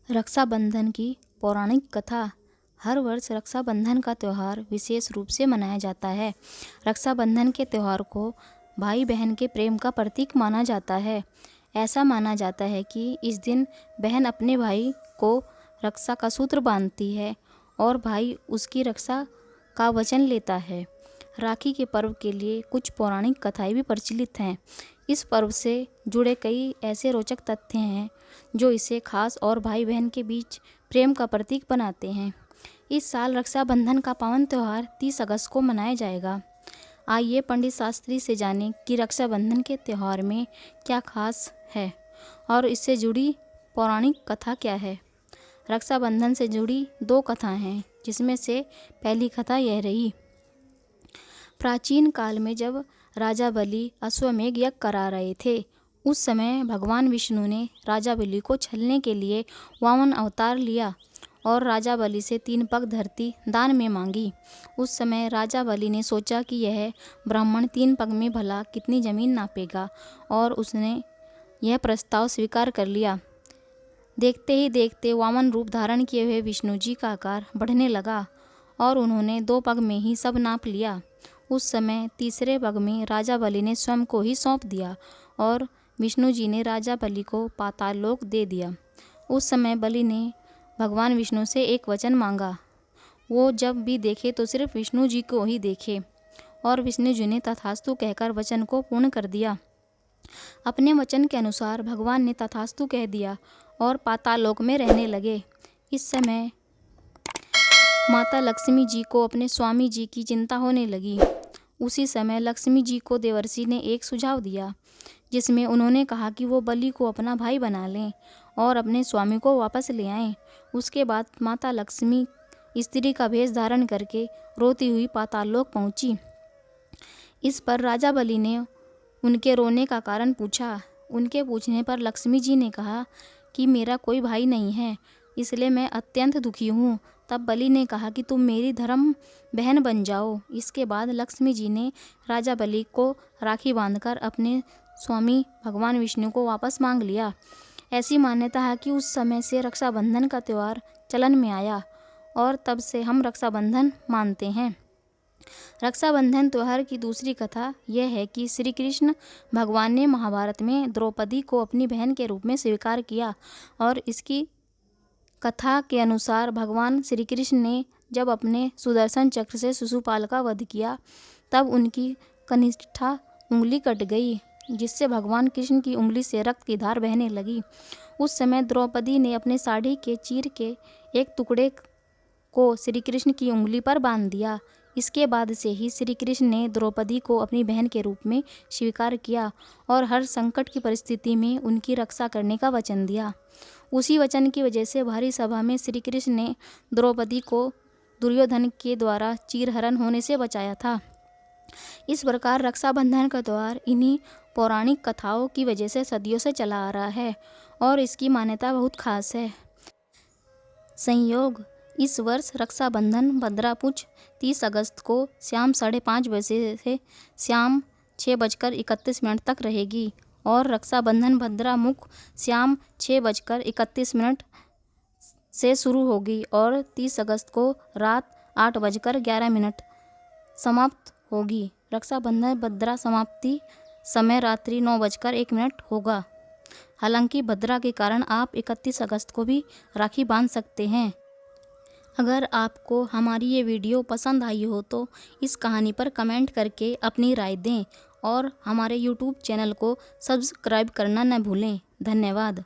रक्षाबंधन की पौराणिक कथा। हर वर्ष रक्षाबंधन का त्यौहार विशेष रूप से मनाया जाता है। रक्षाबंधन के त्यौहार को भाई बहन के प्रेम का प्रतीक माना जाता है। ऐसा माना जाता है कि इस दिन बहन अपने भाई को रक्षा का सूत्र बांधती है और भाई उसकी रक्षा का वचन लेता है। राखी के पर्व के लिए कुछ पौराणिक कथाएं भी प्रचलित हैं। इस पर्व से जुड़े कई ऐसे रोचक तथ्य हैं जो इसे खास और भाई बहन के बीच प्रेम का प्रतीक बनाते हैं। इस साल रक्षाबंधन का पावन त्यौहार 30 अगस्त को मनाया जाएगा। आइए पंडित शास्त्री से जानें कि रक्षाबंधन के त्यौहार में क्या खास है और इससे जुड़ी पौराणिक कथा क्या है। रक्षाबंधन से जुड़ी 2 कथाएं हैं, जिसमें से पहली कथा यह रही। प्राचीन काल में जब राजा बलि अश्वमेध यज्ञ करा रहे थे, उस समय भगवान विष्णु ने राजा बलि को छलने के लिए वामन अवतार लिया और राजा बलि से 3 पग धरती दान में मांगी। उस समय राजा बलि ने सोचा कि यह ब्राह्मण 3 पग में भला कितनी जमीन नापेगा, और उसने यह प्रस्ताव स्वीकार कर लिया। देखते ही देखते वामन रूप धारण किए हुए विष्णु जी का आकार बढ़ने लगा और उन्होंने 2 पग में ही सब नाप लिया। उस समय तीसरे पग में राजा बलि ने स्वयं को ही सौंप दिया और विष्णु जी ने राजा बलि को पाताल लोक दे दिया। उस समय बलि ने भगवान विष्णु से एक वचन मांगा। वो जब भी देखे तो सिर्फ विष्णु जी को ही देखे, और विष्णु जी ने तथास्तु कहकर वचन को पूर्ण कर दिया। अपने वचन के अनुसार भगवान ने तथास्तु कह दिया और पाताल लोक में रहने लगे। इस समय माता लक्ष्मी जी को अपने स्वामी जी की चिंता होने लगी। उसी समय लक्ष्मी जी को देवर्षि ने एक सुझाव दिया, जिसमें उन्होंने कहा कि वो बलि को अपना भाई बना लें और अपने स्वामी को वापस ले आएं। उसके बाद माता लक्ष्मी स्त्री का भेष धारण करके रोती हुई पाताल लोक पहुंची। इस पर राजा बलि ने उनके रोने का कारण पूछा। उनके पूछने पर लक्ष्मी जी ने कहा कि मेरा कोई भाई नहीं है, इसलिए मैं अत्यंत दुखी हूँ। तब बलि ने कहा कि तुम मेरी धर्म बहन बन जाओ। इसके बाद लक्ष्मी जी ने राजा बलि को राखी बांधकर अपने स्वामी भगवान विष्णु को वापस मांग लिया। ऐसी मान्यता है कि उस समय से रक्षाबंधन का त्यौहार चलन में आया और तब से हम रक्षाबंधन मानते हैं। रक्षाबंधन त्यौहार की दूसरी कथा यह है कि श्री कृष्ण भगवान ने महाभारत में द्रौपदी को अपनी बहन के रूप में स्वीकार किया, और इसकी कथा के अनुसार भगवान श्री कृष्ण ने जब अपने सुदर्शन चक्र से शिशुपाल का वध किया, तब उनकी कनिष्ठा उंगली कट गई, जिससे भगवान कृष्ण की उंगली से रक्त की धार बहने लगी। उस समय द्रौपदी ने अपने साड़ी के चीर के एक टुकड़े को श्री कृष्ण की उंगली पर बांध दिया। इसके बाद से ही श्री कृष्ण ने द्रौपदी को अपनी बहन के रूप में स्वीकार किया और हर संकट की परिस्थिति में उनकी रक्षा करने का वचन दिया। उसी वचन की वजह से भारी सभा में श्री कृष्ण ने द्रौपदी को दुर्योधन के द्वारा चीरहरण होने से बचाया था। इस प्रकार रक्षाबंधन का त्यौहार इन्हीं पौराणिक कथाओं की वजह से सदियों से चला आ रहा है और इसकी मान्यता बहुत खास है। संयोग, इस वर्ष रक्षाबंधन भद्रापुछ 30 अगस्त को शाम 5:30 बजे से शाम 6:31 तक रहेगी और रक्षाबंधन भद्रामुख शाम 6:31 से शुरू होगी और 30 अगस्त को रात 8:11 समाप्त होगी। रक्षाबंधन भद्रा समाप्ति समय रात्रि 9:01 होगा। हालांकि भद्रा के कारण आप 31 अगस्त को भी राखी बांध सकते हैं। अगर आपको हमारी ये वीडियो पसंद आई हो तो इस कहानी पर कमेंट करके अपनी राय दें और हमारे YouTube चैनल को सब्सक्राइब करना न भूलें। धन्यवाद।